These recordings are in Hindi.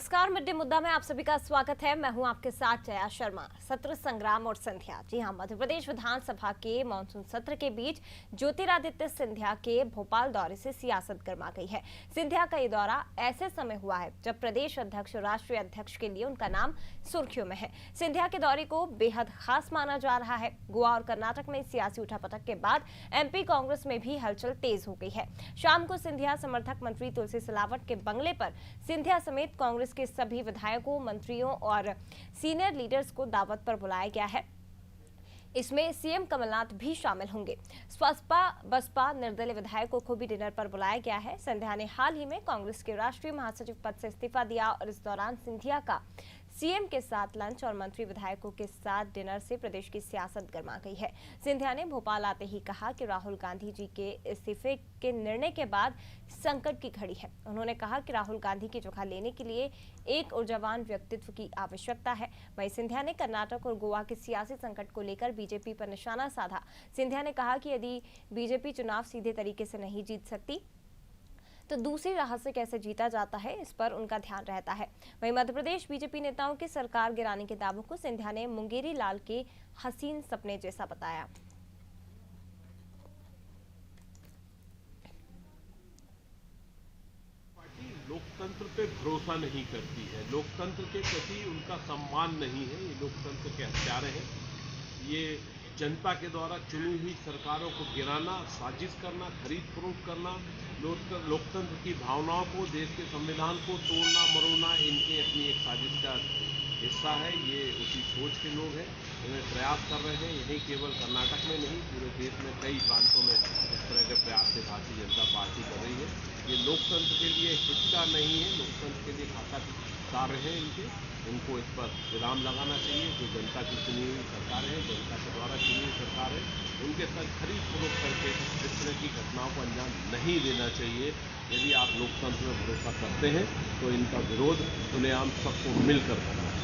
नमस्कार, मिड डे मुद्दा में आप सभी का स्वागत है। मैं हूं आपके साथ जया शर्मा। सत्र संग्राम और संध्या, जी हां, मध्य प्रदेश विधानसभा के मानसून सत्र के बीच ज्योतिरादित्य सिंधिया के भोपाल दौरे से सियासत गर्मा गई है। सिंधिया का ये दौरा ऐसे समय हुआ है जब प्रदेश अध्यक्ष और राष्ट्रीय अध्यक्ष के लिए उनका नाम सुर्खियों में है। सिंधिया के दौरे को बेहद खास माना जा रहा है। गोवा और कर्नाटक में सियासी उठापटक के बाद एमपी कांग्रेस में भी हलचल तेज हो गई है। शाम को सिंधिया समर्थक मंत्री तुलसी सिलावट के बंगले पर सिंधिया समेत कांग्रेस के सभी विधायकों, मंत्रियों और सीनियर लीडर्स को दावत पर बुलाया गया है। इसमें सीएम कमलनाथ भी शामिल होंगे। सपा बसपा निर्दलीय विधायकों को भी डिनर पर बुलाया गया है। सिंधिया ने हाल ही में कांग्रेस के राष्ट्रीय महासचिव पद से इस्तीफा दिया और इस दौरान सिंधिया का सीएम के साथ लंच और मंत्री विधायकों के साथ डिनर से प्रदेश की सियासत गर्मा गई है। सिंधिया ने भोपाल आते ही कहा कि राहुल गांधी जी के इस्तीफे के निर्णय के बाद संकट की घड़ी है। उन्होंने कहा कि राहुल गांधी की जगह लेने के लिए एक ऊर्जावान व्यक्तित्व की आवश्यकता है। वहीं सिंधिया ने कर्नाटक और गोवा के सियासी संकट को लेकर बीजेपी पर निशाना साधा। सिंधिया ने कहा कि यदि बीजेपी चुनाव सीधे तरीके से नहीं जीत सकती तो दूसरी राह से कैसे जीता जाता है, इस पर उनका ध्यान रहता है। वहीं मध्य प्रदेश बीजेपी नेताओं की सरकार गिराने के दावों को सिंधिया ने मुंगेरी लाल के हसीन सपने जैसा बताया। पार्टी लोकतंत्र पे भरोसा नहीं करती है, लोकतंत्र के प्रति उनका सम्मान नहीं है। ये लोकतंत्र के हत्यारे हैं। ये जनता के द्वारा चुनी हुई सरकारों को गिराना, साजिश करना, खरीद फरोख्त करना, लोकतंत्र की भावनाओं को, देश के संविधान को तोड़ना मरोड़ना इनके अपनी एक साजिश का हिस्सा है। ये उसी सोच के लोग हैं, इन्हें प्रयास कर रहे हैं। यही केवल कर्नाटक में नहीं, पूरे देश में कई प्रांतों में इस तरह के प्रयास से भारतीय जनता पार्टी कर रही है। ये लोकतंत्र के लिए हित का नहीं है, लोकतंत्र के लिए घातक कार्य है इनको इस पर विराम लगाना चाहिए। जो जनता की चुनी हुई सरकार है, जनता के द्वारा चुनी हुई सरकार है, उनके साथ खरीद फरोख्त करके इस तरह की घटनाओं को अंजाम नहीं देना चाहिए। यदि आप लोकतंत्र में भरोसा करते हैं तो इनका विरोध खुलेआम सबको मिलकर करना है।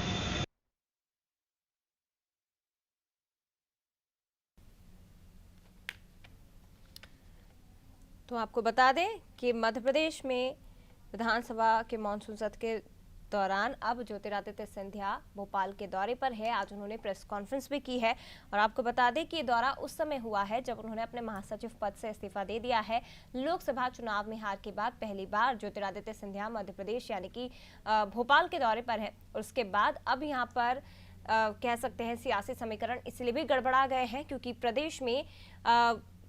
तो आपको बता दें कि मध्य प्रदेश में विधानसभा के मानसून सत्र के दौरान अब ज्योतिरादित्य सिंधिया भोपाल के दौरे पर है। आज उन्होंने प्रेस कॉन्फ्रेंस भी की है और आपको बता दें कि ये दौरा उस समय हुआ है जब उन्होंने अपने महासचिव पद से इस्तीफा दे दिया है। लोकसभा चुनाव में हार के बाद पहली बार ज्योतिरादित्य सिंधिया मध्य प्रदेश यानी कि भोपाल के दौरे पर है और उसके बाद अब यहाँ पर कह सकते हैं सियासी समीकरण इसलिए भी गड़बड़ा गए हैं क्योंकि प्रदेश में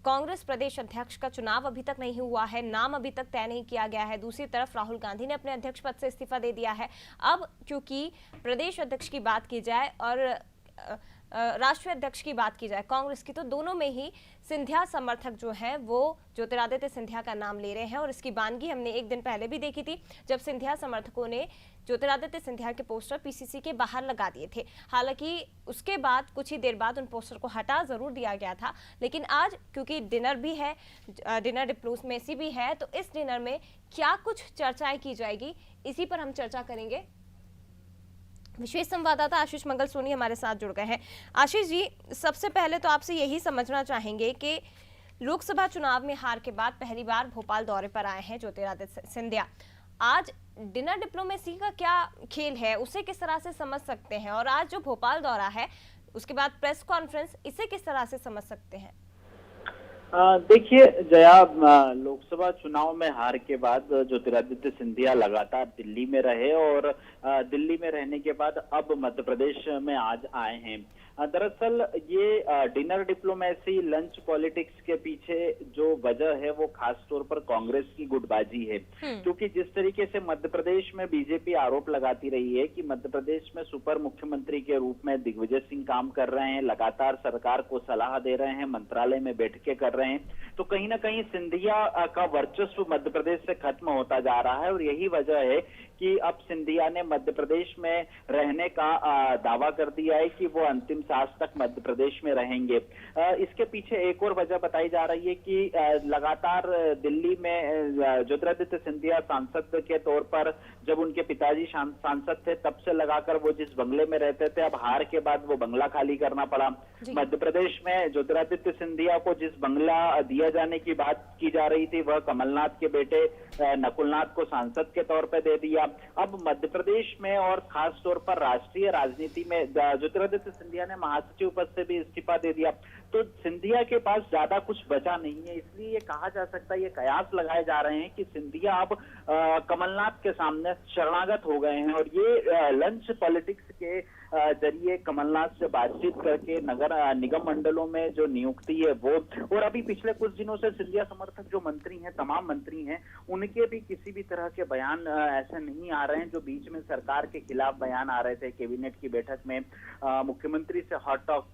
कांग्रेस प्रदेश अध्यक्ष का चुनाव अभी तक नहीं हुआ है, नाम अभी तक तय नहीं किया गया है। दूसरी तरफ राहुल गांधी ने अपने अध्यक्ष पद से इस्तीफा दे दिया है। अब क्योंकि प्रदेश अध्यक्ष की बात की जाए और राष्ट्रीय अध्यक्ष की बात की जाए कांग्रेस की, तो दोनों में ही सिंधिया समर्थक जो हैं वो ज्योतिरादित्य सिंधिया का नाम ले रहे हैं और इसकी बानगी हमने एक दिन पहले भी देखी थी जब सिंधिया समर्थकों ने ज्योतिरादित्य सिंधिया के पोस्टर पीसीसी के बाहर लगा दिए थे। हालांकि उसके बाद कुछ ही देर बाद उन पोस्टर को हटा जरूर दिया गया था, लेकिन आज क्योंकि डिनर भी है, डिनर डिप्लोमेसी भी है, तो इस डिनर में क्या कुछ चर्चाएं की जाएगी इसी पर हम चर्चा करेंगे। विशेष संवाददाता आशीष मंगल सोनी हमारे साथ जुड़ गए हैं। आशीष जी, सबसे पहले तो आपसे यही समझना चाहेंगे कि लोकसभा चुनाव में हार के बाद पहली बार भोपाल दौरे पर आए हैं ज्योतिरादित्य सिंधिया। आज डिनर डिप्लोमेसी का क्या खेल है, उसे किस तरह से समझ सकते हैं, और आज जो भोपाल दौरा है उसके बाद प्रेस कॉन्फ्रेंस, इसे किस तरह से समझ सकते हैं? देखिए जया, लोकसभा चुनाव में हार के बाद ज्योतिरादित्य सिंधिया लगातार दिल्ली में रहे और दिल्ली में रहने के बाद अब मध्य प्रदेश में आज आए हैं। दरअसल ये डिनर डिप्लोमेसी, लंच पॉलिटिक्स के पीछे जो वजह है वो खास तौर पर कांग्रेस की गुटबाजी है, क्योंकि जिस तरीके से मध्य प्रदेश में बीजेपी आरोप लगाती रही है कि मध्य प्रदेश में सुपर मुख्यमंत्री के रूप में दिग्विजय सिंह काम कर रहे हैं, लगातार सरकार को सलाह दे रहे हैं, मंत्रालय में बैठकें कर रहे हैं, तो कहीं ना कहीं सिंधिया का वर्चस्व मध्य प्रदेश से खत्म होता जा रहा है और यही वजह है कि अब सिंधिया ने मध्य प्रदेश में रहने का दावा कर दिया है कि वो अंतिम सांस तक मध्य प्रदेश में रहेंगे। इसके पीछे एक और वजह बताई जा रही है कि लगातार दिल्ली में ज्योतिरादित्य सिंधिया सांसद के तौर पर जब उनके पिताजी सांसद थे तब से लगाकर वो जिस बंगले में रहते थे, अब हार के बाद वो बंगला खाली करना पड़ा। मध्य प्रदेश में ज्योतिरादित्य सिंधिया को जिस बंगले बंगला दिया जाने की बात की जा रही थी, वह कमलनाथ के बेटे नकुलनाथ को सांसद के तौर पर दे दिया। अब मध्य प्रदेश में और खास तौर पर राष्ट्रीय राजनीति में ज्योतिरादित्य सिंधिया ने महासचिव पद से भी इस्तीफा दे दिया। तो सिंधिया के पास ज्यादा कुछ बचा नहीं है, इसलिए ये कहा जा सकता है, ये कयास लगाए जा रहे हैं कि सिंधिया अब कमलनाथ के सामने शरणागत हो गए हैं और ये लंच पॉलिटिक्स के जरिए कमलनाथ से बातचीत करके नगर निगम मंडलों में जो नियुक्ति है वो, और अभी पिछले कुछ दिनों से सिंधिया समर्थक जो मंत्री हैं, तमाम मंत्री हैं, उनके भी किसी भी तरह के बयान ऐसे नहीं आ रहे हैं जो बीच में सरकार के खिलाफ बयान आ रहे थे। कैबिनेट की बैठक में मुख्यमंत्री से हॉट टॉक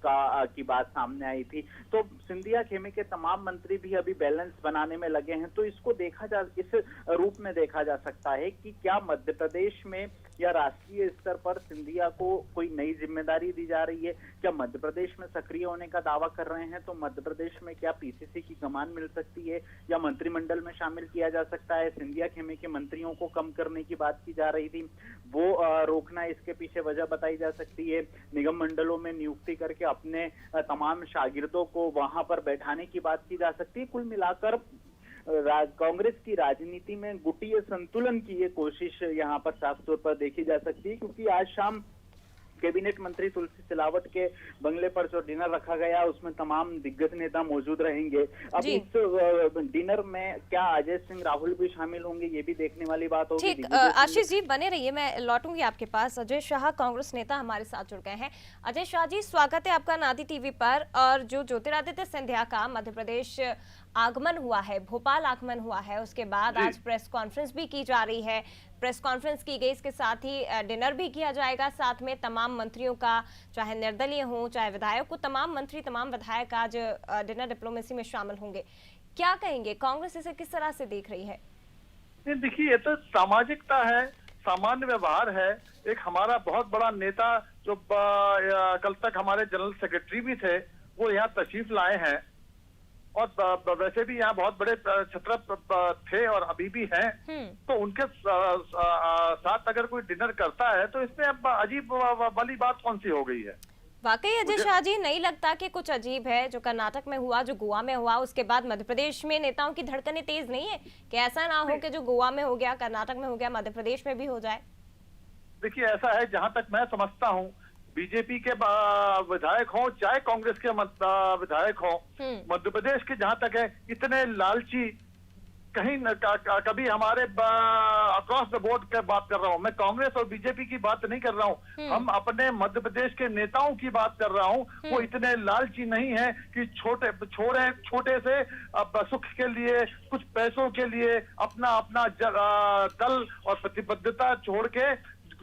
की बात सामने आई थी। तो सिंधिया खेमे के तमाम मंत्री भी अभी बैलेंस बनाने में लगे हैं। तो इसको इस रूप में देखा जा सकता है कि क्या मध्य प्रदेश में या राष्ट्रीय स्तर पर सिंधिया को कोई नई जिम्मेदारी दी जा रही है, क्या मध्य प्रदेश में सक्रिय होने का दावा कर रहे हैं, तो मध्य प्रदेश में क्या पीसीसी की कमान मिल सकती है या मंत्रिमंडल में शामिल किया जा सकता है। सिंधिया खेमे के मंत्रियों को कम करने की बात की जा रही थी, वो रोकना इसके पीछे वजह बताई जा सकती है। निगम मंडलों में नियुक्ति करके अपने तमाम शागिर्दों को वहां पर बैठाने की बात की जा सकती है। कुल मिलाकर कांग्रेस की राजनीति में गुटीय संतुलन की ये कोशिश यहाँ पर साफ तौर पर देखी जा सकती है, क्योंकि आज शाम कैबिनेट मंत्री तुलसी सिलावट के बंगले पर जो डिनर रखा गया उसमें तमाम दिग्गज नेता मौजूद रहेंगे। अब इस डिनर में क्या अजय सिंह राहुल भी शामिल होंगे, ये भी देखने वाली बात होगी। ठीक, आशीष जी बने रहिए, मैं लौटूंगी आपके पास। अजय शाह कांग्रेस नेता हमारे साथ जुड़ गए हैं। अजय शाह जी, स्वागत है आपका नादी टीवी पर। और जो ज्योतिरादित्य सिंधिया का मध्य प्रदेश आगमन हुआ है, भोपाल आगमन हुआ है, उसके बाद आज प्रेस कॉन्फ्रेंस भी की जा रही है। प्रेस कॉन्फ्रेंस की गई, इसके साथ ही डिनर भी किया जाएगा, साथ में तमाम मंत्रियों का, चाहे निर्दलीय हो चाहे विधायक हो, तमाम मंत्री तमाम विधायक आज डिनर डिप्लोमेसी में शामिल होंगे। क्या कहेंगे, कांग्रेस इसे किस तरह से देख रही है? देखिए, ये तो सामाजिकता है, सामान्य व्यवहार है। एक हमारा बहुत बड़ा नेता जो कल तक हमारे जनरल सेक्रेटरी भी थे, वो यहाँ तशरीफ लाए हैं और वैसे भी यहाँ बहुत बड़े छत्र थे और अभी भी हैं। तो उनके साथ अगर कोई डिनर करता है तो इसमें अब अजीब वाली बात कौन सी हो गई है? वाकई अजय शाह जी, नहीं लगता कि कुछ अजीब है जो कर्नाटक में हुआ, जो गोवा में हुआ, उसके बाद मध्य प्रदेश में नेताओं की धड़कनें तेज नहीं है कि ऐसा ना हो कि जो गोवा में हो गया, कर्नाटक में हो गया, मध्य प्रदेश में भी हो जाए? देखिए, ऐसा है, जहां तक मैं समझता हूँ, बीजेपी के विधायक हों चाहे कांग्रेस के विधायक हों, मध्य प्रदेश के जहां तक है, इतने लालची कहीं कभी हमारे अक्रॉस द बोर्ड की बात कर रहा हूं मैं, कांग्रेस और बीजेपी की बात नहीं कर रहा हूं, हम अपने मध्य प्रदेश के नेताओं की बात कर रहा हूं। वो इतने लालची नहीं है कि छोटे से सुख के लिए, कुछ पैसों के लिए अपना दल और प्रतिबद्धता छोड़ के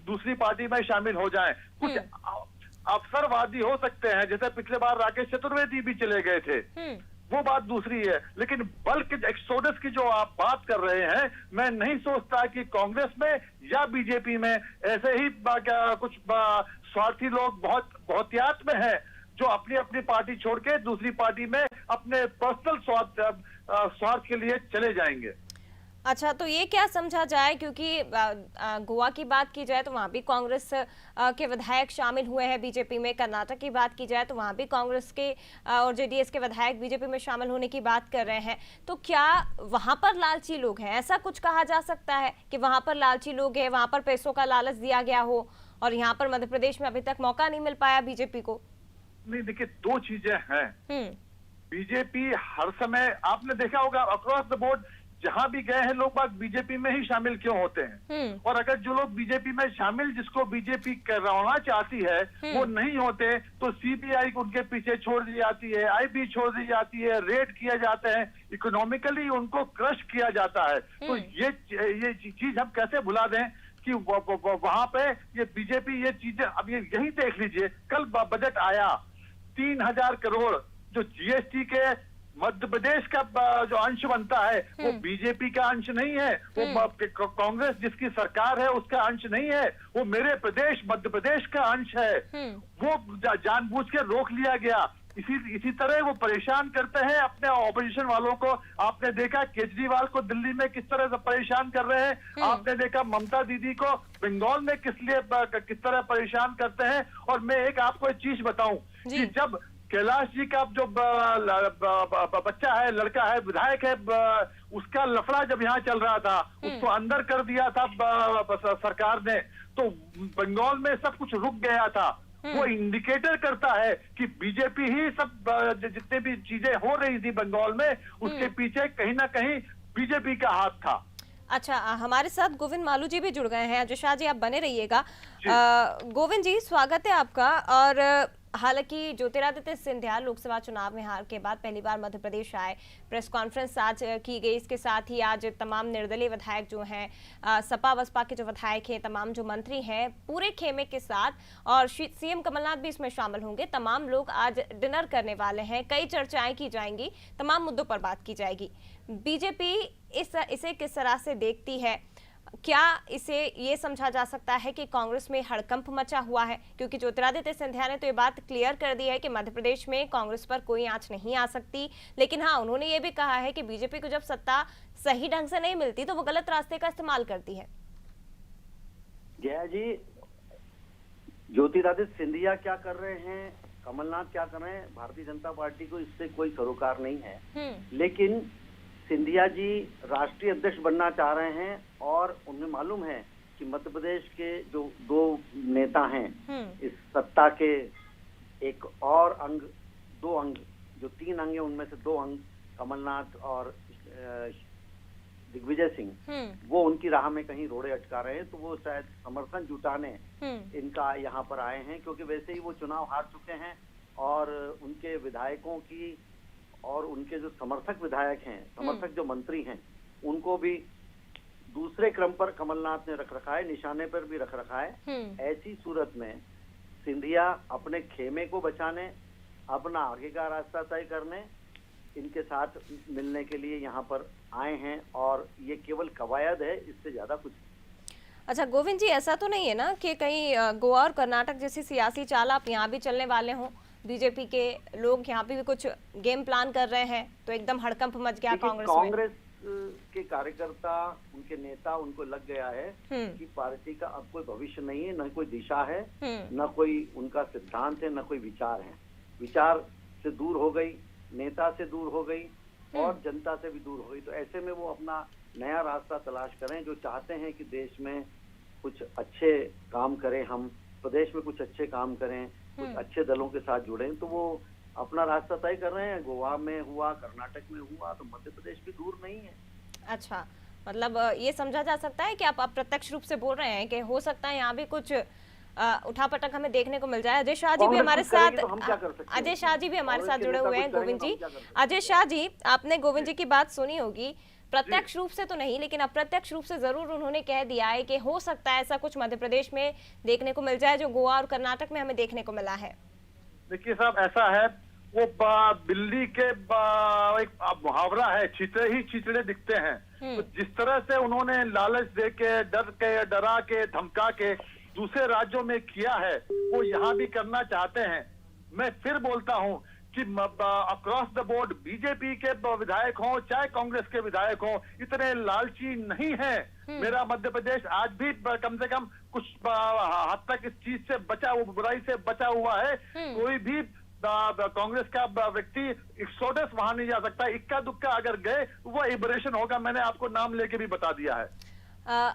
दूसरी पार्टी में शामिल हो जाएं। कुछ अवसरवादी हो सकते हैं, जैसे पिछले बार राकेश चतुर्वेदी भी चले गए थे, वो बात दूसरी है। लेकिन बल्क एक्सोडस की जो आप बात कर रहे हैं, मैं नहीं सोचता कि कांग्रेस में या बीजेपी में ऐसे ही कुछ स्वार्थी लोग बहुतियात में हैं जो अपनी अपनी पार्टी छोड़ के दूसरी पार्टी में अपने पर्सनल स्वार्थ के लिए चले जाएंगे। अच्छा, तो ये क्या समझा जाए, क्योंकि गोवा की बात की जाए तो वहाँ भी कांग्रेस के विधायक शामिल हुए हैं बीजेपी में, कर्नाटक की बात की जाए तो वहाँ भी कांग्रेस के और जेडीएस के विधायक बीजेपी में शामिल होने की बात कर रहे हैं। तो क्या वहाँ पर लालची लोग हैं, ऐसा कुछ कहा जा सकता है कि वहाँ पर लालची लोग हैं, वहाँ पर पैसों का लालच दिया गया हो और यहाँ पर मध्य प्रदेश में अभी तक मौका नहीं मिल पाया बीजेपी को? नहीं, देखिए, दो चीजें हैं। बीजेपी हर समय, आपने देखा होगा अक्रॉस द बोर्ड, जहां भी गए हैं लोग बाग बीजेपी में ही शामिल क्यों होते हैं, और अगर जो लोग बीजेपी में शामिल, जिसको बीजेपी करवाना चाहती है, वो नहीं होते तो सीबीआई उनके पीछे छोड़ दी जाती है, आईबी छोड़ दी जाती है, रेड किए जाते हैं, इकोनॉमिकली उनको क्रश किया जाता है। तो ये चीज हम कैसे भुला दें कि वहां पे ये बीजेपी ये चीजें, अब ये यही देख लीजिए, कल बजट आया 3000 करोड़, जो जीएसटी के मध्य प्रदेश का जो अंश बनता है वो बीजेपी का अंश नहीं है, वो कांग्रेस जिसकी सरकार है उसका अंश नहीं है, वो मेरे प्रदेश मध्य प्रदेश का अंश है। वो जानबूझ के रोक लिया गया। इसी तरह वो परेशान करते हैं अपने ऑपोजिशन वालों को। आपने देखा केजरीवाल को दिल्ली में किस तरह से परेशान कर रहे हैं, आपने देखा ममता दीदी को बंगाल में किस तरह परेशान करते हैं। और मैं एक आपको एक चीज बताऊं कि जब कैलाश जी का जो बच्चा है, लड़का है, विधायक है, उसका लफड़ा जब यहाँ चल रहा था, उसको अंदर कर दिया था सरकार ने, तो बंगाल में सब कुछ रुक गया था। वो इंडिकेटर करता है कि बीजेपी ही सब जितने भी चीजें हो रही थी बंगाल में, उसके पीछे कहीं ना कहीं बीजेपी का हाथ था। अच्छा, हमारे साथ गोविंद मालू जी भी जुड़ गए हैं। अजय शाह जी, आप बने रहिएगा। गोविंद जी, स्वागत है आपका। और हालांकि ज्योतिरादित्य सिंधिया लोकसभा चुनाव में हार के बाद पहली बार मध्य प्रदेश आए, प्रेस कॉन्फ्रेंस आज की गई। इसके साथ ही आज तमाम निर्दलीय विधायक जो हैं, सपा बसपा के जो विधायक हैं, तमाम जो मंत्री हैं, पूरे खेमे के साथ, और सीएम कमलनाथ भी इसमें शामिल होंगे। तमाम लोग आज डिनर करने वाले हैं। कई चर्चाएं की जाएंगी, तमाम मुद्दों पर बात की जाएगी। बीजेपी इसे किस तरह से देखती है? क्या इसे ये समझा जा सकता है कि कांग्रेस में हड़कंप मचा हुआ है? क्योंकि ज्योतिरादित्य सिंधिया ने तो ये बात क्लियर कर दी है कि मध्य प्रदेश में कांग्रेस पर कोई आंच नहीं आ सकती। लेकिन हाँ, उन्होंने ये भी कहा है कि बीजेपी को जब सत्ता सही ढंग से नहीं मिलती तो वो गलत रास्ते का इस्तेमाल करती है। जया जी, ज्योतिरादित्य सिंधिया क्या कर रहे हैं, कमलनाथ क्या कर रहे हैं, भारतीय जनता पार्टी को इससे कोई सरोकार नहीं है। लेकिन सिंधिया जी राष्ट्रीय अध्यक्ष बनना चाह रहे हैं और उन्हें मालूम है कि मध्य प्रदेश के जो दो नेता हैं, इस सत्ता के एक और अंग, दो अंग, जो तीन अंग हैं उनमें से दो अंग, कमलनाथ और दिग्विजय सिंह, वो उनकी राह में कहीं रोड़े अटका रहे हैं। तो वो शायद समर्थन जुटाने इनका यहाँ पर आए हैं, क्योंकि वैसे ही वो चुनाव हार चुके हैं और उनके विधायकों की और उनके जो समर्थक विधायक हैं, समर्थक जो मंत्री हैं, उनको भी दूसरे क्रम पर कमलनाथ ने रख रखा है, निशाने पर भी रख रखा है। ऐसी सूरत में सिंधिया अपने खेमे को बचाने, अपना आगे का रास्ता तय करने इनके साथ मिलने के लिए यहाँ पर आए हैं, और ये केवल कवायद है, इससे ज्यादा कुछ। अच्छा गोविंद जी, ऐसा तो नहीं है ना कि कहीं गोवा और कर्नाटक जैसी सियासी चाल आप यहाँ भी चलने वाले हों? बीजेपी के लोग यहाँ पे भी कुछ गेम प्लान कर रहे हैं तो एकदम हड़कंप मच गया कांग्रेस के कार्यकर्ता, उनके नेता, उनको लग गया है कि पार्टी का अब कोई भविष्य नहीं है, न कोई दिशा है, न कोई उनका सिद्धांत है, न कोई विचार है। विचार से दूर हो गई, नेता से दूर हो गई और जनता से भी दूर हो गई। तो ऐसे में वो अपना नया रास्ता तलाश करें। जो चाहते हैं कि देश में कुछ अच्छे काम करें, हम प्रदेश में कुछ अच्छे काम करें, कुछ अच्छे दलों के साथ जुड़े, तो वो अपना रास्ता तय कर रहे हैं। गोवा में हुआ, कर्नाटक में हुआ, तो मध्य प्रदेश भी दूर नहीं है। अच्छा, मतलब ये समझा जा सकता है कि आप अप्रत्यक्ष रूप से बोल रहे हैं कि हो सकता है यहाँ भी कुछ उठापटक हमें देखने को मिल जाए। अजय शाह जी भी हमारे साथ, अजय शाह जी भी हमारे साथ जुड़े हुए हैं। गोविंद जी, अजय शाह जी, आपने गोविंद जी की बात सुनी होगी। प्रत्यक्ष रूप से तो नहीं, लेकिन अप्रत्यक्ष रूप से जरूर उन्होंने कह दिया है कि हो सकता है ऐसा कुछ मध्य प्रदेश में देखने को मिल जाए जो गोवा और कर्नाटक में हमें देखने को मिला है। देखिए साहब, ऐसा है, वो बिल्ली के एक मुहावरा है, छितरे ही छितरे दिखते हैं। तो जिस तरह से उन्होंने लालच दे के, डरा के, धमका के दूसरे राज्यों में किया है, वो यहाँ भी करना चाहते हैं। मैं फिर बोलता हूँ कि अक्रॉस द बोर्ड बीजेपी के विधायक हों चाहे कांग्रेस के विधायक हों, इतने लालची नहीं है। मेरा मध्य प्रदेश आज भी कम से कम कुछ हद तक इस चीज से बचा, बुराई से बचा हुआ है। कोई भी कांग्रेस का व्यक्ति एक्सोडस वहां नहीं जा सकता। इक्का दुक्का अगर गए वो इबरेशन होगा। मैंने आपको नाम लेके भी बता दिया है।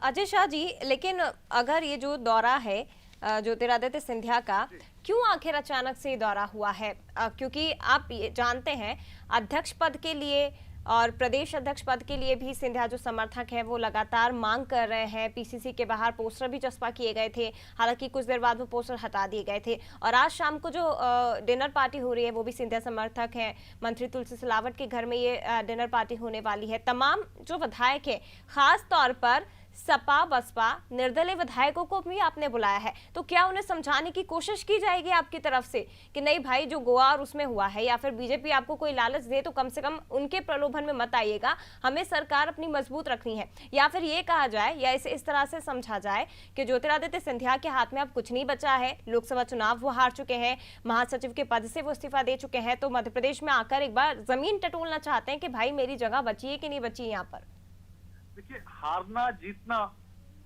अजय शाह जी, लेकिन अगर ये जो दौरा है ज्योतिरादित्य सिंधिया का, क्यों आखिर अचानक से दौरा हुआ है? क्योंकि आप ये जानते हैं अध्यक्ष पद के लिए और प्रदेश अध्यक्ष पद के लिए भी सिंधिया जो समर्थक हैं वो लगातार मांग कर रहे हैं। पीसीसी के बाहर पोस्टर भी चस्पा किए गए थे, हालांकि कुछ देर बाद वो पोस्टर हटा दिए गए थे। और आज शाम को जो डिनर पार्टी हो रही है वो भी सिंधिया समर्थक हैं। मंत्री तुलसी सिलावट के घर में ये डिनर पार्टी होने वाली है। तमाम जो विधायक है, खास तौर पर सपा बसपा निर्दलीय विधायकों को भी आपने बुलाया है, तो क्या उन्हें समझाने की कोशिश की जाएगी आपकी तरफ से कि नहीं भाई, जो गोवा और उसमें हुआ है, या फिर बीजेपी आपको कोई लालच दे तो कम से कम उनके प्रलोभन में मत आइएगा, हमें सरकार अपनी मजबूत रखनी है? या फिर ये कहा जाए या इसे इस तरह से समझा जाए कि ज्योतिरादित्य सिंधिया के हाथ में अब कुछ नहीं बचा है, लोकसभा चुनाव वो हार चुके हैं, महासचिव के पद से वो इस्तीफा दे चुके हैं, तो मध्य प्रदेश में आकर एक बार जमीन टटोलना चाहते हैं कि भाई मेरी जगह बची है कि नहीं बची यहाँ पर? देखिए, हारना जीतना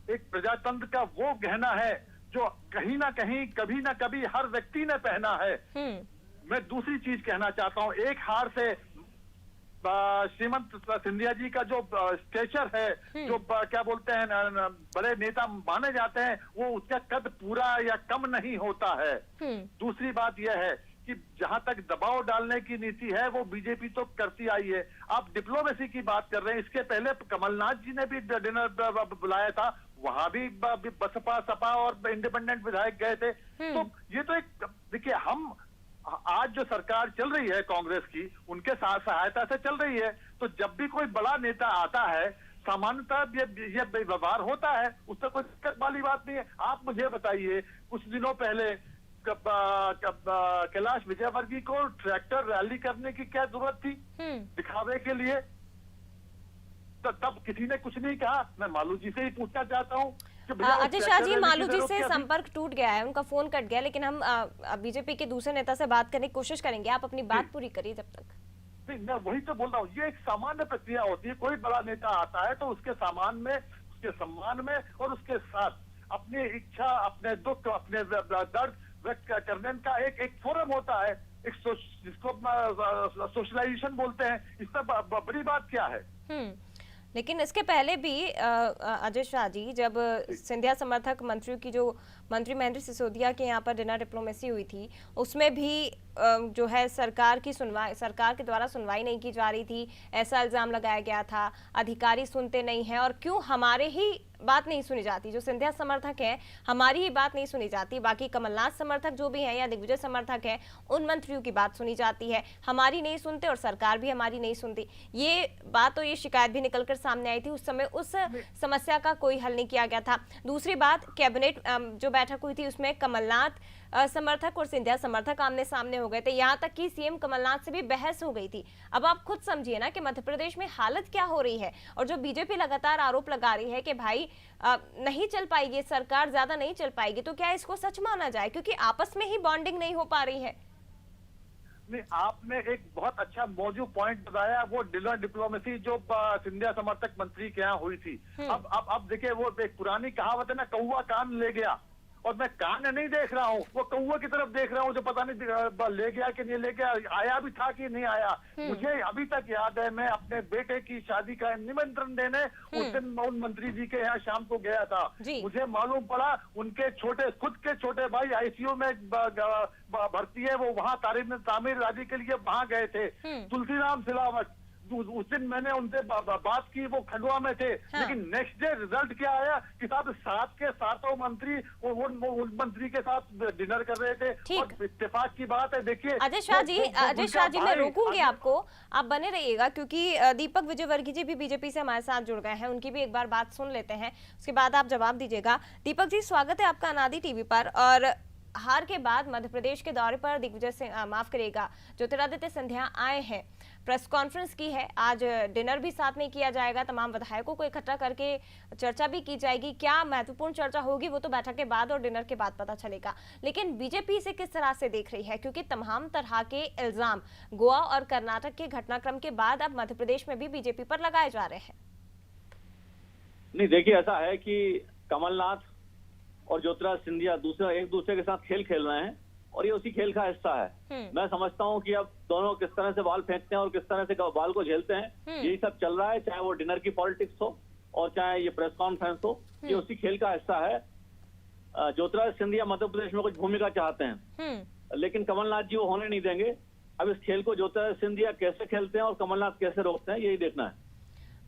एक प्रजातंत्र का वो गहना है जो कहीं ना कहीं, कभी ना कभी हर व्यक्ति ने पहना है। मैं दूसरी चीज कहना चाहता हूं, एक हार से श्रीमंत सिंधिया जी का जो स्टेचर है, जो क्या बोलते हैं बड़े नेता माने जाते हैं, वो उसका कद पूरा या कम नहीं होता है। दूसरी बात यह है कि जहां तक दबाव डालने की नीति है वो बीजेपी तो करती आई है। आप डिप्लोमेसी की बात कर रहे हैं, इसके पहले कमलनाथ जी ने भी डिनर बुलाया था, वहां भी बसपा सपा और इंडिपेंडेंट विधायक गए थे। तो ये तो एक, देखिए, हम आज जो सरकार चल रही है कांग्रेस की, उनके साथ सहायता से चल रही है, तो जब भी कोई बड़ा नेता आता है सामान्यतः ये व्यवहार होता है, उससे कोई दिक्कत वाली बात नहीं है। आप मुझे बताइए, कुछ दिनों पहले कैलाश विजयवर्गीय को ट्रैक्टर रैली करने की क्या जरूरत थी दिखावे के लिए? तब किसी ने कुछ नहीं कहा। मैं मालू जी से ही पूछना चाहता हूँ। अजय शाह जी, मालू जी से संपर्क टूट गया है, उनका फोन कट गया, लेकिन हम बीजेपी के दूसरे नेता से बात करने की कोशिश करेंगे। आप अपनी बात पूरी करिए जब तक। नहीं, मैं वही तो बोल रहा हूँ, ये एक सामान्य प्रक्रिया होती है। कोई बड़ा नेता आता है तो उसके सम्मान में और उसके साथ अपनी इच्छा, अपने दुख, अपने दर्द व्यक्त करने का एक फोरम होता है, जिसको सोशलाइजेशन बोलते हैं। इसमें बड़ी बात क्या है? लेकिन इसके पहले भी अजय शाह जी, जब सिंधिया समर्थक मंत्रियों की जो मंत्री महेंद्र सिसोदिया के यहाँ पर डिनर डिप्लोमेसी हुई थी, उसमें भी जो है सरकार के द्वारा सुनवाई नहीं की जा रही थी, ऐसा इल्जाम लगाया गया था। अधिकारी सुनते नहीं हैं और क्यों हमारे ही बात नहीं सुनी जाती, जो सिंधिया समर्थक हैं हमारी ही बात नहीं सुनी जाती, बाकी कमलनाथ समर्थक जो भी हैं या दिग्विजय समर्थक हैं उन मंत्रियों की बात सुनी जाती है, हमारी नहीं सुनते और सरकार भी हमारी नहीं सुनती। ये बात और ये शिकायत भी निकलकर सामने आई थी। उस समय उस समस्या का कोई हल नहीं किया गया था। दूसरी बात, कैबिनेट जो बैठक हुई थी उसमें कमलनाथ समर्थक और सिंधिया समर्थक आमने सामने हो गए थे, यहाँ तक कि सीएम कमलनाथ से भी बहस हो गई थी। अब आप खुद समझिए ना कि मध्य प्रदेश में हालत क्या हो रही है। और जो बीजेपी लगातार आरोप लगा रही है कि भाई नहीं चल पाएगी सरकार, ज्यादा नहीं चल पाएगी, तो क्या इसको सच माना जाए? क्योंकि आपस में ही बॉन्डिंग नहीं हो पा रही है। नहीं, आपने एक बहुत अच्छा मौजूद पॉइंट बताया, वो डिनर डिप्लोमेसी जो सिंधिया समर्थक मंत्री के यहाँ हुई थी। अब देखिए, वो एक पुरानी कहावत है ना, कौवा कान ले गया, और मैं कान नहीं देख रहा हूँ, वो कौवे की तरफ देख रहा हूँ, जो पता नहीं ले गया कि नहीं ले गया, आया भी था कि नहीं आया। मुझे अभी तक याद है, मैं अपने बेटे की शादी का निमंत्रण देने उस दिन उन मंत्री जी के यहाँ शाम को गया था। मुझे मालूम पड़ा उनके खुद के छोटे भाई आईसीयू में भर्ती है, वो वहाँ तामीर राजी के लिए वहाँ गए थे। तुलसीराम सिलावट, उस दिन मैंने उनसे बात की, वो खंडवा में थे। लेकिन नेक्स्ट डे रिजल्ट क्या आया कि साहब 7 के 7 मंत्री उन मंत्री के साथ डिनर कर रहे थे। और इत्तेफाक की बात है, देखिए अजय शाह जी मैं रोकूंगी आपको, आप बने रहिएगा, क्योंकि दीपक विजयवर्गीय जी भी बीजेपी से हमारे साथ जुड़ गए हैं, उनकी भी एक बार बात सुन लेते हैं, उसके बाद आप जवाब दीजिएगा। दीपक जी, स्वागत है आपका अनादि टीवी पर। और हार के बाद मध्य प्रदेश के दौरे पर दिग्विजय सिंह, माफ करिएगा, ज्योतिरादित्य सिंधिया आए हैं, प्रेस कॉन्फ्रेंस की है, आज डिनर भी साथ में किया जाएगा, तमाम विधायकों को इकट्ठा करके चर्चा भी की जाएगी। क्या महत्वपूर्ण चर्चा होगी वो तो बैठक के बाद और डिनर के बाद पता चलेगा। लेकिन बीजेपी इसे किस तरह से देख रही है, क्योंकि तमाम तरह के इल्जाम गोवा और कर्नाटक के घटनाक्रम के बाद अब मध्य प्रदेश में भी बीजेपी पर लगाए जा रहे हैं? नहीं, देखिए, ऐसा है कि कमलनाथ और ज्योतिरादित्य सिंधिया एक दूसरे के साथ खेल खेल रहे हैं और ये उसी खेल का हिस्सा है। मैं समझता हूँ कि अब दोनों किस तरह से बॉल फेंकते हैं और किस तरह से बॉल को झेलते हैं, यही सब चल रहा है, चाहे वो डिनर की पॉलिटिक्स हो और चाहे ये प्रेस कॉन्फ्रेंस हो, ये उसी खेल का हिस्सा है। ज्योतिरादित्य सिंधिया मध्य प्रदेश में कुछ भूमिका चाहते हैं, लेकिन कमलनाथ जी वो होने नहीं देंगे। अब इस खेल को ज्योतिरादित्य सिंधिया कैसे खेलते हैं और कमलनाथ कैसे रोकते हैं, यही देखना है।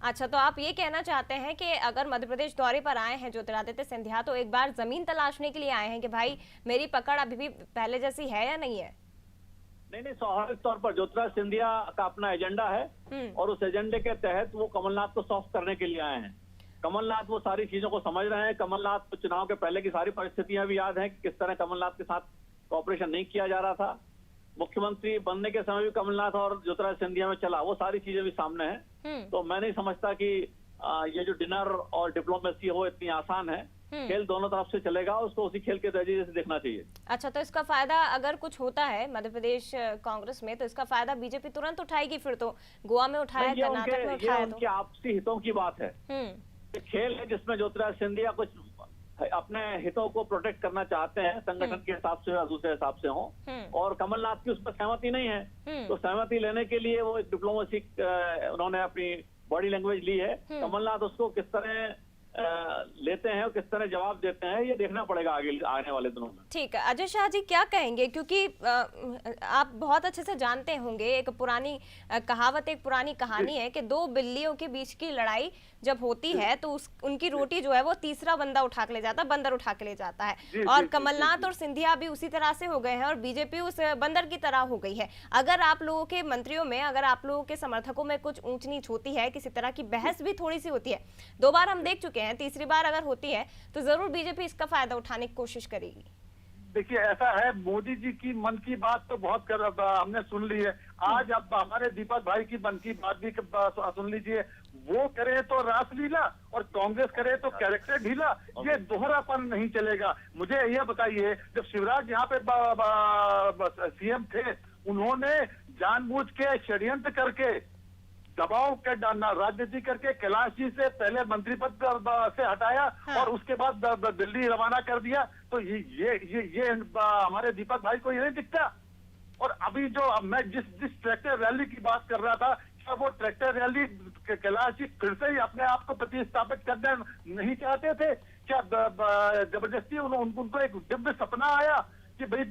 अच्छा, तो आप ये कहना चाहते हैं कि अगर मध्य प्रदेश दौरे पर आए हैं ज्योतिरादित्य सिंधिया, तो एक बार जमीन तलाशने के लिए आए हैं कि भाई मेरी पकड़ अभी भी पहले जैसी है या नहीं है? नहीं, स्वाभाविक तौर पर ज्योतिरादित्य सिंधिया का अपना एजेंडा है और उस एजेंडे के तहत वो कमलनाथ को सॉफ्ट करने के लिए आए हैं। कमलनाथ वो सारी चीजों को समझ रहे हैं। कमलनाथ को चुनाव के पहले की सारी परिस्थितियां भी याद है कि किस तरह कमलनाथ के साथ कॉपरेशन नहीं किया जा रहा था। मुख्यमंत्री बनने के समय भी कमलनाथ और ज्योतिरादित्य सिंधिया में चला, वो सारी चीजें भी सामने हैं। तो मैं नहीं समझता कि ये जो डिनर और डिप्लोमेसी हो इतनी आसान है। खेल दोनों तरफ से चलेगा, उसको उसी खेल के नतीजे से देखना चाहिए। अच्छा, तो इसका फायदा अगर कुछ होता है मध्य प्रदेश कांग्रेस में, तो इसका फायदा बीजेपी तुरंत उठाएगी? फिर तो गोवा में उठाया, कर्नाटक में उठाया, उनके आपसी हितों की बात है। खेल है जिसमें ज्योतिरादित्य सिंधिया कुछ अपने हितों को प्रोटेक्ट करना चाहते हैं, संगठन के हिसाब से या दूसरे हिसाब से हो, और कमलनाथ की उसमें सहमति नहीं है। तो सहमति लेने के लिए वो डिप्लोमेसी उन्होंने अपनी बॉडी लैंग्वेज ली है। कमलनाथ उसको किस तरह लेते हैं और किस तरह जवाब देते हैं, ये देखना पड़ेगा आगे आने वाले दिनों में। ठीक है, अजय शाह जी क्या कहेंगे, क्योंकि आप बहुत अच्छे से जानते होंगे, एक पुरानी कहावत, एक पुरानी कहानी है कि दो बिल्लियों के बीच की लड़ाई जब होती है तो उनकी रोटी जो है वो तीसरा बंदा उठा के ले जाता है, बंदर उठा के ले जाता है। और कमलनाथ और सिंधिया भी उसी तरह से हो गए हैं और बीजेपी उस बंदर की तरह हो गई है। अगर आप लोगों के मंत्रियों में, अगर आप लोगों के समर्थकों में कुछ ऊंच नीच होती है, किसी तरह की बहस भी थोड़ी सी होती है, 2 बार हम देख चुके हैं, तीसरी बार अगर होती है तो जरूर बीजेपी इसका फायदा उठाने की कोशिश करेगी। देखिए ऐसा है, मोदी जी की मन की बात तो बहुत हमने सुन ली है। आज अब हमारे दीपक भाई की मन की बात भी सुन लीजिए। वो करे तो रासलीला और कांग्रेस करे तो कैरेक्टर ढीला, ये दोहरापन नहीं चलेगा। मुझे ये बताइए, जब शिवराज यहाँ पे सीएम थे, उन्होंने जानबूझ के षड्यंत्र करके दबाव के राजनीति करके कैलाश जी से पहले मंत्री पद से हटाया और उसके बाद दिल्ली रवाना कर दिया। तो ये हमारे दीपक भाई को ये नहीं दिखता। और अभी जो मैं जिस ट्रैक्टर रैली की बात कर रहा था, क्या वो ट्रैक्टर रैली कैलाश जी फिर से ही अपने आप को प्रतिस्थापित करना नहीं चाहते थे? क्या जबरदस्ती उनको एक दिव्य सपना आया कि भाई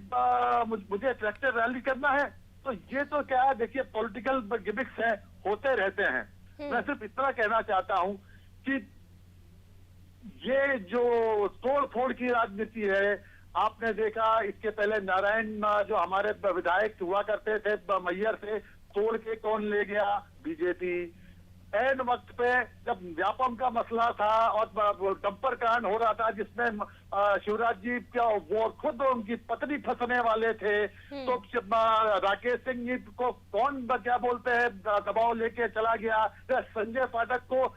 मुझे ट्रैक्टर रैली करना है? तो ये तो क्या है, देखिए पॉलिटिकल गिमिक्स है, होते रहते हैं। मैं सिर्फ इतना कहना चाहता हूं कि ये जो तोड़ फोड़ की राजनीति है, आपने देखा इसके पहले नारायण जो हमारे विधायक हुआ करते थे मैयर से, तोड़ के कौन ले गया? बीजेपी। एन वक्त पे जब व्यापम का मसला था और डंपर कांड हो रहा था जिसमें शिवराज जी का वो खुद उनकी पत्नी फंसने वाले थे, तो राकेश सिंह जी को कौन क्या बोलते हैं दबाव लेके चला गया? संजय पाठक को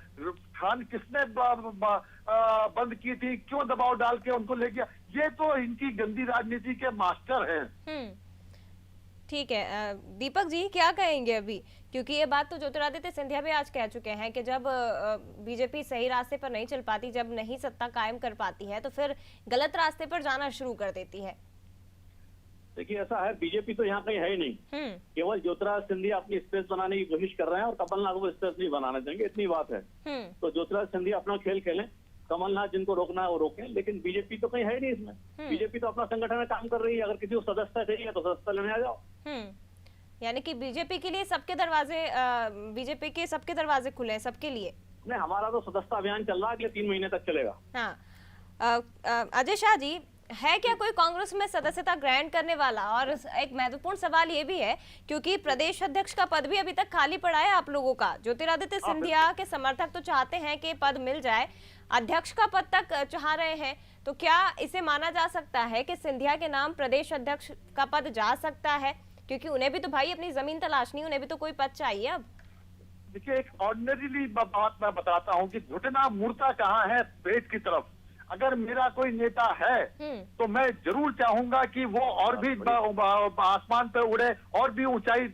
खान किसने बंद की थी? क्यों दबाव डाल के उनको ले गया? ये तो इनकी गंदी राजनीति के मास्टर हैं। ठीक है, दीपक जी क्या कहेंगे अभी, क्योंकि ये बात तो ज्योतिरादित्य सिंधिया भी आज कह चुके हैं कि जब बीजेपी सही रास्ते पर नहीं चल पाती, जब नहीं सत्ता कायम कर पाती है, तो फिर गलत रास्ते पर जाना शुरू कर देती है। देखिए ऐसा है, बीजेपी तो यहाँ कहीं है ही नहीं। केवल ज्योतिरादित्य सिंधिया अपनी स्पेस बनाने की कोशिश कर रहे हैं और कमलनाथ वो स्पेस नहीं बनाने देंगे, इतनी बात है। तो ज्योतिरादित्य सिंधिया अपना खेल खेलें, कमलनाथ जिनको रोकना है वो रोकें, लेकिन बीजेपी तो कहीं है नहीं इसमें। बीजेपी तो अपना संगठन में काम कर रही है। अगर किसी को सदस्यता चाहिए तो सदस्यता लेने आ जाओ। यानी कि बीजेपी के लिए सबके दरवाजे, बीजेपी के सबके दरवाजे खुले हैं सबके लिए। नहीं, हमारा तो सदस्यता अभियान चल रहा है, अगले 3 महीने तक चलेगा। हाँ, अजय शाह जी, है क्या कोई कांग्रेस में सदस्यता ग्रहण करने वाला? और एक महत्वपूर्ण सवाल ये भी है, क्योंकि प्रदेश अध्यक्ष का पद भी अभी तक खाली पड़ा है आप लोगों का। ज्योतिरादित्य सिंधिया के समर्थक तो चाहते हैं कि पद मिल जाए, अध्यक्ष का पद तक चाह रहे हैं, तो क्या इसे माना जा सकता है कि सिंधिया के नाम प्रदेश अध्यक्ष का पद जा सकता है? क्योंकि उन्हें भी तो भाई अपनी जमीन तलाशनी, उन्हें भी तो कोई पद चाहिए। अब देखिए, एक ऑर्डिनरीली बात मैं बताता हूँ कि घुटना मुड़ता कहाँ है? पेट की तरफ। अगर मेरा कोई नेता है तो मैं जरूर चाहूंगा कि वो और भी आसमान पे उड़े और भी ऊंचाई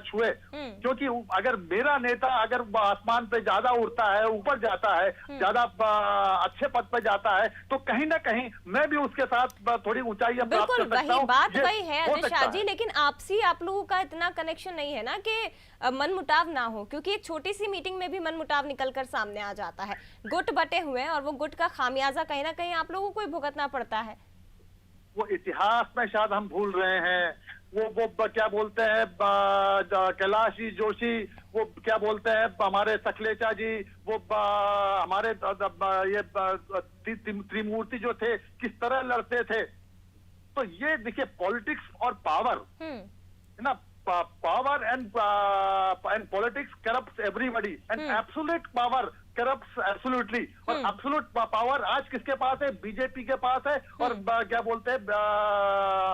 छुए, क्योंकि अगर मेरा नेता अगर आसमान पे ज्यादा उड़ता है, ऊपर जाता है, ज्यादा अच्छे पद पे जाता है, तो कहीं ना कहीं मैं भी उसके साथ थोड़ी ऊंचाई प्राप्त कर सकता हूं। बात वही है अजय शाह जी, लेकिन आपसी आप लोगों का इतना कनेक्शन नहीं है ना कि मनमुटाव ना हो, क्योंकि एक छोटी सी मीटिंग में भी मनमुटाव निकलकर सामने आ जाता है। गुट बटे हुए हैं और वो गुट का खामियाजा कहीं ना कहीं आप लोगों को ही भुगतना पड़ता है। वो इतिहास में शायद हम भूल रहे हैं। वो क्या बोलते हैं, कैलाश जी जोशी, वो क्या बोलते हैं हमारे सखलेचा जी, वो हमारे ये त्रिमूर्ति जो थे, किस तरह लड़ते थे। तो ये देखिए, पॉलिटिक्स और पावर है ना, power and politics corrupts everybody and absolute power corrupts absolutely. और एब्सोल्यूट पावर आज किसके पास है? बीजेपी के पास है और क्या बोलते हैं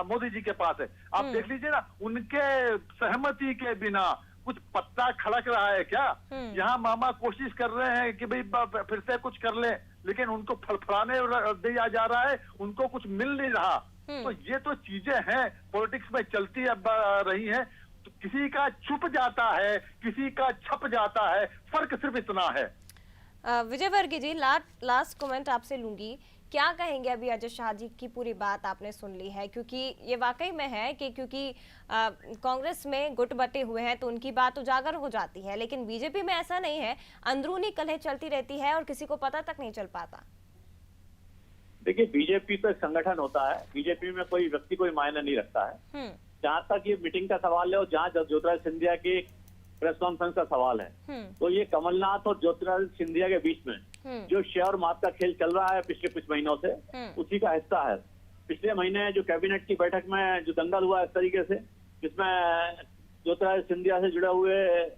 मोदी जी के पास है। आप देख लीजिए ना, उनके सहमति के बिना कुछ पत्ता खड़क रहा है क्या? यहाँ मामा कोशिश कर रहे हैं कि भाई फिर से कुछ कर ले, लेकिन उनको फड़फड़ाने दिया जा रहा है, उनको कुछ मिल नहीं रहा। तो ये तो चीजें हैं, पॉलिटिक्स में चलती रही हैं। तो किसी का छुप जाता है, किसी का छप जाता है, फर्क सिर्फ इतना है। विजय वर्गीय जी, लास्ट कमेंट आपसे लूंगी क्या कहेंगे अभी अजय शाह जी की पूरी बात आपने सुन ली है, क्योंकि ये वाकई में है कि क्योंकि कांग्रेस में गुट बटे हुए हैं तो उनकी बात उजागर हो जाती है, लेकिन बीजेपी में ऐसा नहीं है, अंदरूनी कलह चलती रहती है और किसी को पता तक नहीं चल पाता। देखिए, बीजेपी तो एक संगठन होता है, बीजेपी में कोई व्यक्ति कोई मायने नहीं रखता है। जहाँ तक ये मीटिंग का सवाल है और जहाँ ज्योतिरादित्य सिंधिया की प्रेस कॉन्फ्रेंस का सवाल है, तो ये कमलनाथ और ज्योतिरादित्य सिंधिया के बीच में जो शेयर और मात का खेल चल रहा है पिछले कुछ महीनों से, उसी का हिस्सा है। पिछले महीने जो कैबिनेट की बैठक में जो दंगल हुआ इस तरीके से, जिसमें ज्योतिरादित्य सिंधिया से जुड़े हुए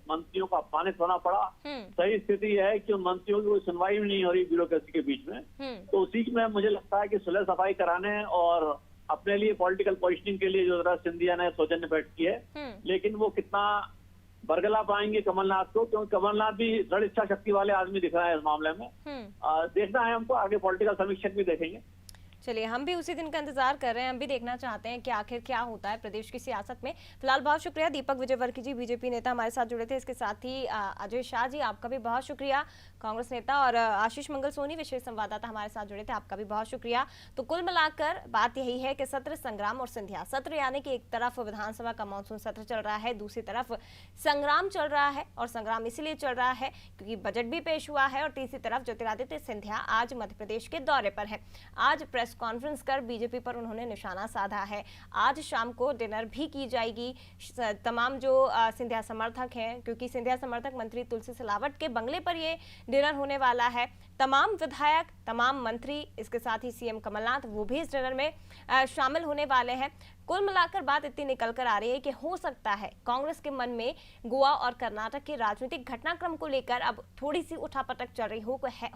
मंत्रियों को अपमानित होना पड़ा। सही स्थिति है कि उन मंत्रियों की कोई सुनवाई भी नहीं हो रही ब्यूरोक्रेसी के बीच में, तो उसी में मुझे लगता है कि सुलह सफाई कराने और अपने लिए पॉलिटिकल पोजिशनिंग के लिए ज्योतिरादित्य सिंधिया ने सौजन्य बैठ की है। लेकिन वो कितना बरगला पाएंगे कमलनाथ को, क्योंकि कमलनाथ भी दृढ़ इच्छा शक्ति वाले आदमी दिख रहे हैं इस मामले में। देखना है हमको, आगे पॉलिटिकल समीक्षक भी देखेंगे। चलिए, हम भी उसी दिन का इंतजार कर रहे हैं, हम भी देखना चाहते हैं कि आखिर क्या होता है प्रदेश की सियासत में। फिलहाल बहुत शुक्रिया दीपक विजयवर्गीय जी, बीजेपी नेता हमारे साथ जुड़े थे। इसके साथ ही अजय शाह जी, आपका भी बहुत शुक्रिया, कांग्रेस नेता, और आशीष मंगल सोनी विशेष संवाददाता हमारे साथ जुड़े थे, आपका भी बहुत शुक्रिया। तो कुल मिलाकर बात यही है कि सत्र, संग्राम और सिंधिया सत्र, यानी कि एक तरफ विधानसभा का मानसून सत्र चल रहा है, दूसरी तरफ संग्राम चल रहा है, और संग्राम इसलिए चल रहा है क्योंकि बजट भी पेश हुआ है, और तीसरी तरफ ज्योतिरादित्य सिंधिया आज मध्य प्रदेश के दौरे पर है। आज प्रेस कॉन्फ्रेंस कर बीजेपी पर उन्होंने निशाना साधा है। आज शाम को डिनर भी की जाएगी तमाम जो सिंधिया समर्थक हैं, क्योंकि सिंधिया समर्थक मंत्री तुलसी सिलावट के बंगले पर ये डिनर होने वाला है। तमाम विधायक, तमाम मंत्री, इसके साथ ही सीएम कमलनाथ, वो भी इस डिनर में शामिल होने वाले हैं। कुल मिलाकर बात इतनी निकल कर आ रही है कि हो सकता है कांग्रेस के मन में गोवा और कर्नाटक के राजनीतिक घटनाक्रम को लेकर अब थोड़ी सी उठापटक चल रही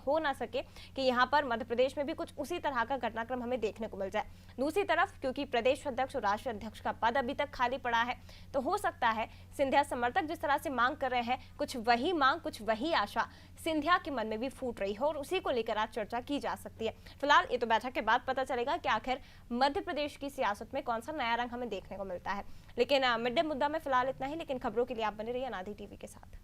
हो ना सके कि यहाँ पर मध्य प्रदेश में भी कुछ उसी तरह का घटनाक्रम हमें देखने को मिल जाए। दूसरी तरफ क्योंकि प्रदेश अध्यक्ष और राष्ट्रीय अध्यक्ष का पद अभी तक खाली पड़ा है, तो हो सकता है सिंधिया समर्थक जिस तरह से मांग कर रहे हैं, कुछ वही मांग, कुछ वही आशा सिंधिया के मन में भी फूट रही हो, और उसी को लेकर आज चर्चा की जा सकती है। फिलहाल ये तो बैठक के बाद पता चलेगा कि आखिर मध्य प्रदेश की सियासत में कौन सा नया रंग हमें देखने को मिलता है। लेकिन मिड डे मुद्दा में फिलहाल इतना ही, लेकिन खबरों के लिए आप बने रहिए अनादि टीवी के साथ।